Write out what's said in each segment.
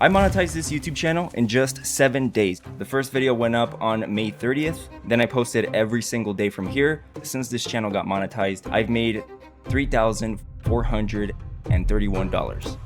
I monetized this YouTube channel in just 7 days. The first video went up on May 30th. Then I posted every single day from here. Since this channel got monetized, I've made $3,431.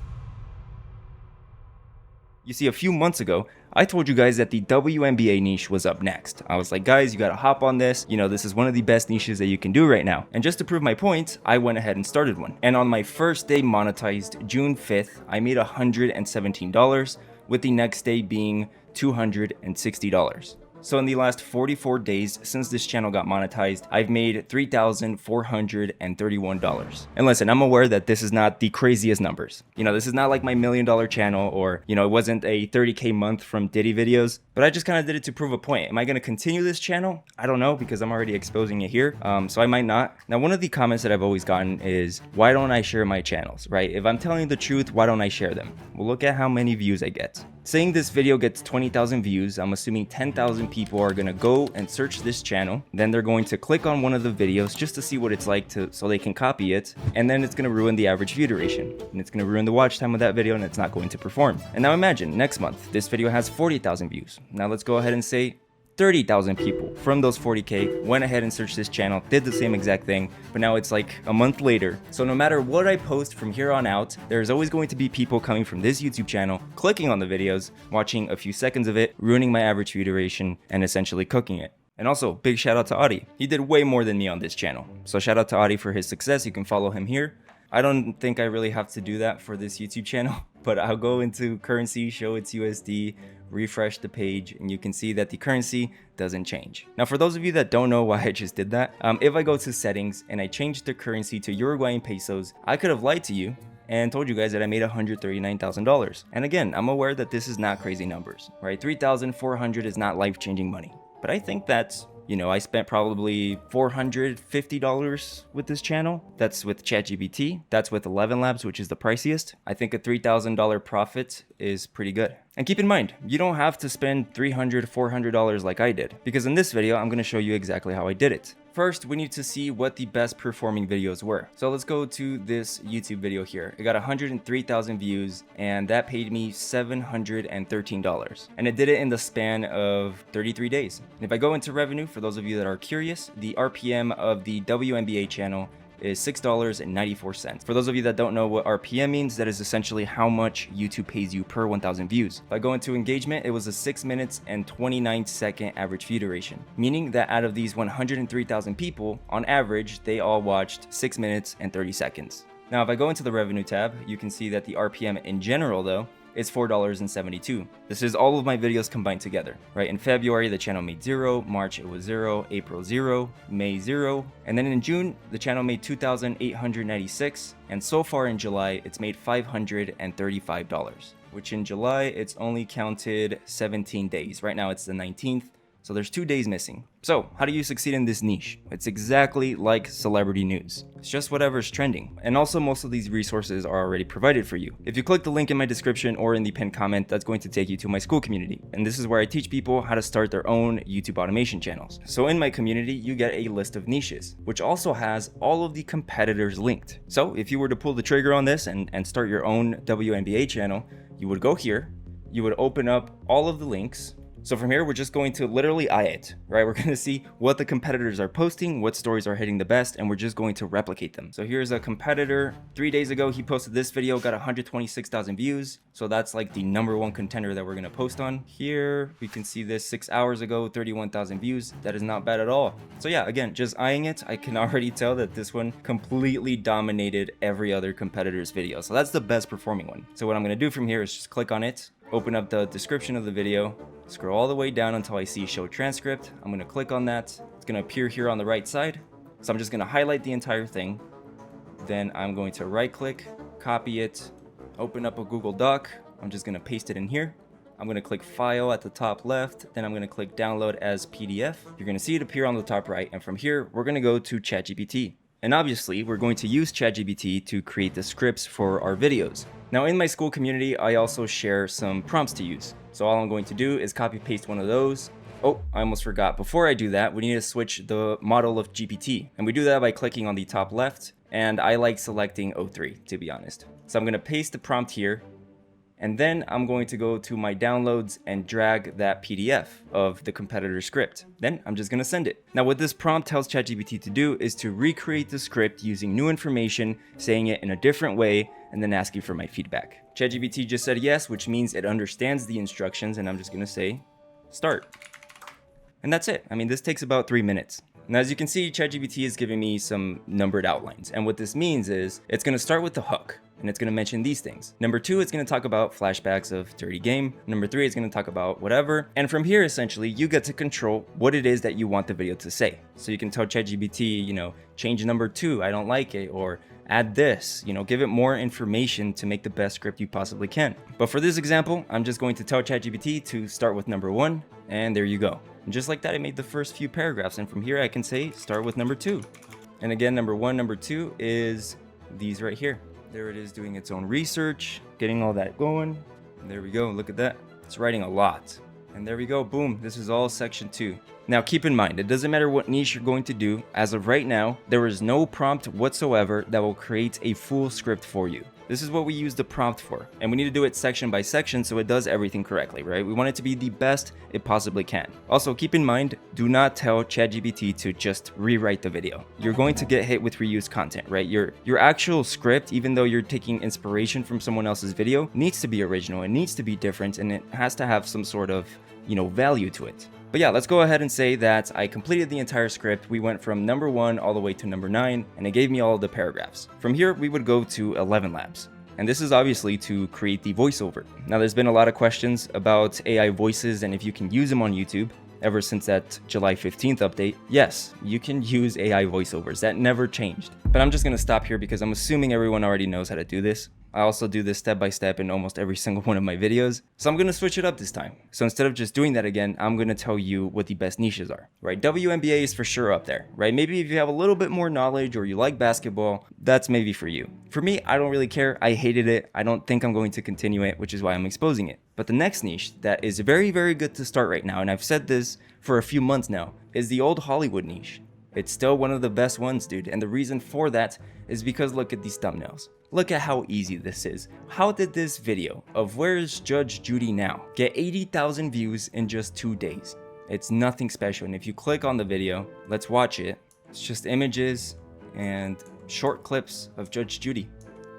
You see, a few months ago, I told you guys that the WNBA niche was up next. I was like, guys, you gotta hop on this. You know, this is one of the best niches that you can do right now. And just to prove my point, I went ahead and started one. And on my first day monetized, June 5th, I made $117, with the next day being $260. So in the last 44 days since this channel got monetized, I've made $3,431. And listen, I'm aware that this is not the craziest numbers. You know, this is not like my $1 million channel, or, you know, it wasn't a 30K month from Diddy videos, but I just kind of did it to prove a point. Am I going to continue this channel? I don't know, because I'm already exposing it here. So I might not. Now, one of the comments that I've always gotten is, why don't I share my channels, right? If I'm telling the truth, why don't I share them? Well, look at how many views I get. Saying this video gets 20,000 views, I'm assuming 10,000 people are gonna go and search this channel. Then they're going to click on one of the videos just to see what it's like, so they can copy it. And then it's gonna ruin the average view duration. And it's gonna ruin the watch time of that video, and it's not going to perform. And now imagine, next month, this video has 40,000 views. Now let's go ahead and say 30,000 people from those 40K went ahead and searched this channel, did the same exact thing, but now it's like a month later. So no matter what I post from here on out, there's always going to be people coming from this YouTube channel, clicking on the videos, watching a few seconds of it, ruining my average view duration, and essentially cooking it. And also, big shout out to Adi. He did way more than me on this channel. So shout out to Adi for his success. You can follow him here. I don't think I really have to do that for this YouTube channel, but I'll go into currency, show its USD, refresh the page, and you can see that the currency doesn't change. Now, for those of you that don't know why I just did that, if I go to settings and I change the currency to Uruguayan pesos, I could have lied to you and told you guys that I made $139,000. And again, I'm aware that this is not crazy numbers, right? 3,400 is not life-changing money, but I think that's, you know, I spent probably $450 with this channel. That's with ChatGPT. That's with 11 Labs, which is the priciest. I think a $3,000 profit is pretty good. And keep in mind, you don't have to spend $300, $400 like I did, because in this video, I'm gonna show you exactly how I did it. First, we need to see what the best performing videos were. So let's go to this YouTube video here. It got 103,000 views, and that paid me $713. And it did it in the span of 33 days. And if I go into revenue, for those of you that are curious, the RPM of the WNBA channel is $6.94. For those of you that don't know what RPM means, that is essentially how much YouTube pays you per 1,000 views. If I go into engagement, it was a 6 minutes and 29 second average view duration, meaning that out of these 103,000 people, on average, they all watched 6 minutes and 30 seconds. Now, if I go into the revenue tab, you can see that the RPM in general, though, is $4.72. This is all of my videos combined together, right? In February, the channel made 0, March it was 0, April 0, May 0, and then in June, the channel made $2,896, and so far in July, it's made $535, which in July, it's only counted 17 days. Right now, it's the 19th, so there's 2 days missing. So how do you succeed in this niche? It's exactly like celebrity news. It's just whatever's trending. And also, most of these resources are already provided for you. If you click the link in my description or in the pinned comment, that's going to take you to my school community. And this is where I teach people how to start their own YouTube automation channels. So in my community, you get a list of niches, which also has all of the competitors linked. So if you were to pull the trigger on this and start your own WNBA channel, you would go here, you would open up all of the links. So from here, we're just going to literally eye it, right? We're going to see what the competitors are posting, what stories are hitting the best, and we're just going to replicate them. So here's a competitor. 3 days ago, he posted this video, got 126,000 views. So that's like the #1 contender that we're going to post on. Here, we can see this 6 hours ago, 31,000 views. That is not bad at all. So yeah, again, just eyeing it, I can already tell that this one completely dominated every other competitor's video. So that's the best performing one. So what I'm going to do from here is just click on it, open up the description of the video, scroll all the way down until I see show transcript. I'm going to click on that. It's going to appear here on the right side. So I'm just going to highlight the entire thing. Then I'm going to right click, copy it, open up a Google Doc. I'm just going to paste it in here. I'm going to click file at the top left. Then I'm going to click download as PDF. You're going to see it appear on the top right. And from here, we're going to go to ChatGPT. And obviously, we're going to use ChatGPT to create the scripts for our videos. Now, in my school community, I also share some prompts to use. So all I'm going to do is copy paste one of those. Oh, I almost forgot. Before I do that, we need to switch the model of GPT. And we do that by clicking on the top left. And I like selecting O3, to be honest. So I'm going to paste the prompt here. And then I'm going to go to my downloads and drag that PDF of the competitor script. Then I'm just gonna send it. Now what this prompt tells ChatGPT to do is to recreate the script using new information, saying it in a different way, and then asking for my feedback. ChatGPT just said yes, which means it understands the instructions, and I'm just gonna say, start. And that's it. I mean, this takes about 3 minutes. Now, as you can see, ChatGPT is giving me some numbered outlines. And what this means is it's going to start with the hook, and it's going to mention these things. Number 2, it's going to talk about flashbacks of dirty game. Number 3, it's going to talk about whatever. And from here, essentially, you get to control what it is that you want the video to say. So you can tell ChatGPT, change number 2, I don't like it, or add this, give it more information to make the best script you possibly can. But for this example, I'm just going to tell ChatGPT to start with number 1, and there you go. And just like that, it made the first few paragraphs. And from here, I can say, start with number 2. And again, number 1, number 2 is these right here. There it is doing its own research, getting all that going. And there we go, look at that. It's writing a lot. And there we go, boom, this is all section 2. Now keep in mind, it doesn't matter what niche you're going to do. As of right now, there is no prompt whatsoever that will create a full script for you. This is what we use the prompt for, and we need to do it section by section so it does everything correctly, right? We want it to be the best it possibly can. Also, keep in mind, do not tell ChatGPT to just rewrite the video. You're going to get hit with reused content, right? Your actual script, even though you're taking inspiration from someone else's video, needs to be original, it needs to be different, and it has to have some sort of, value to it. But yeah, let's go ahead and say that I completed the entire script. We went from number 1 all the way to number 9, and it gave me all of the paragraphs. From here, we would go to 11 Labs. And this is obviously to create the voiceover. Now, there's been a lot of questions about AI voices and if you can use them on YouTube. Ever since that July 15th update, yes, you can use AI voiceovers. That never changed. But I'm just gonna stop here because I'm assuming everyone already knows how to do this. I also do this step by step in almost every single one of my videos. So I'm gonna switch it up this time. So instead of just doing that again, I'm gonna tell you what the best niches are, right? WNBA is for sure up there, right? Maybe if you have a little bit more knowledge or you like basketball, that's maybe for you. For me, I don't really care. I hated it. I don't think I'm going to continue it, which is why I'm exposing it. But the next niche that is very, very good to start right now, and I've said this for a few months now, is the old Hollywood niche. It's still one of the best ones, dude. And the reason for that is because look at these thumbnails. Look at how easy this is. How did this video of Where's Judge Judy Now get 80,000 views in just 2 days? It's nothing special. And if you click on the video, let's watch it. It's just images and short clips of Judge Judy.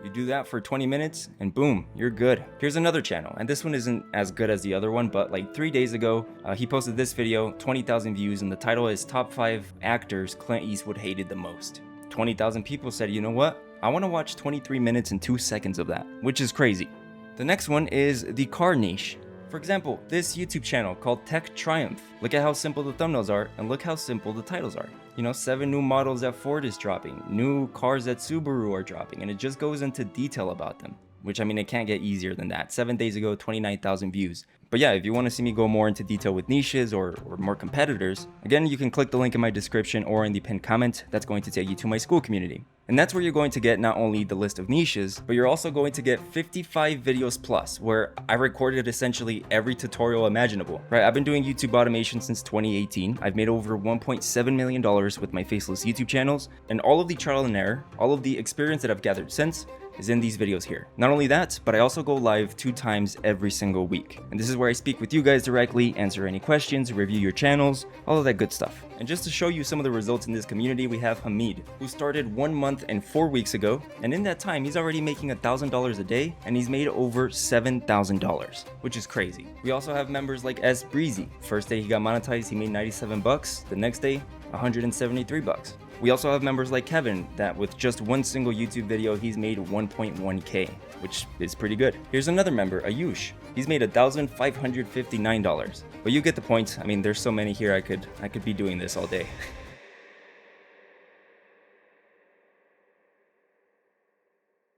You do that for 20 minutes and boom, you're good. Here's another channel, and this one isn't as good as the other one, but like 3 days ago, he posted this video, 20,000 views, and the title is Top 5 Actors Clint Eastwood Hated the Most. 20,000 people said, you know what? I want to watch 23 minutes and 2 seconds of that, which is crazy. The next one is the car niche. For example, this YouTube channel called Tech Triumph. Look at how simple the thumbnails are and look how simple the titles are. 7 new models that Ford is dropping, new cars that Subaru are dropping, and it just goes into detail about them. Which, I mean, it can't get easier than that. 7 days ago, 29,000 views. But yeah, if you want to see me go more into detail with niches or more competitors, again, you can click the link in my description or in the pinned comment. That's going to take you to my school community. And that's where you're going to get not only the list of niches, but you're also going to get 55 videos plus, where I recorded essentially every tutorial imaginable, right? I've been doing YouTube automation since 2018. I've made over $1.7 million with my faceless YouTube channels, and all of the trial and error, all of the experience that I've gathered since, is in these videos here. Not only that, but I also go live 2 times every single week. And this is where I speak with you guys directly, answer any questions, review your channels, all of that good stuff. And just to show you some of the results in this community, we have Hamid, who started 1 month and 4 weeks ago. And in that time, he's already making $1,000 a day, and he's made over $7,000, which is crazy. We also have members like S Breezy. First day he got monetized, he made 97 bucks. The next day, 173 bucks. We also have members like Kevin that with just 1 single YouTube video, he's made 1.1K, which is pretty good. Here's another member, Ayush. He's made $1,559. But you get the point. I mean, there's so many here, I could be doing this all day.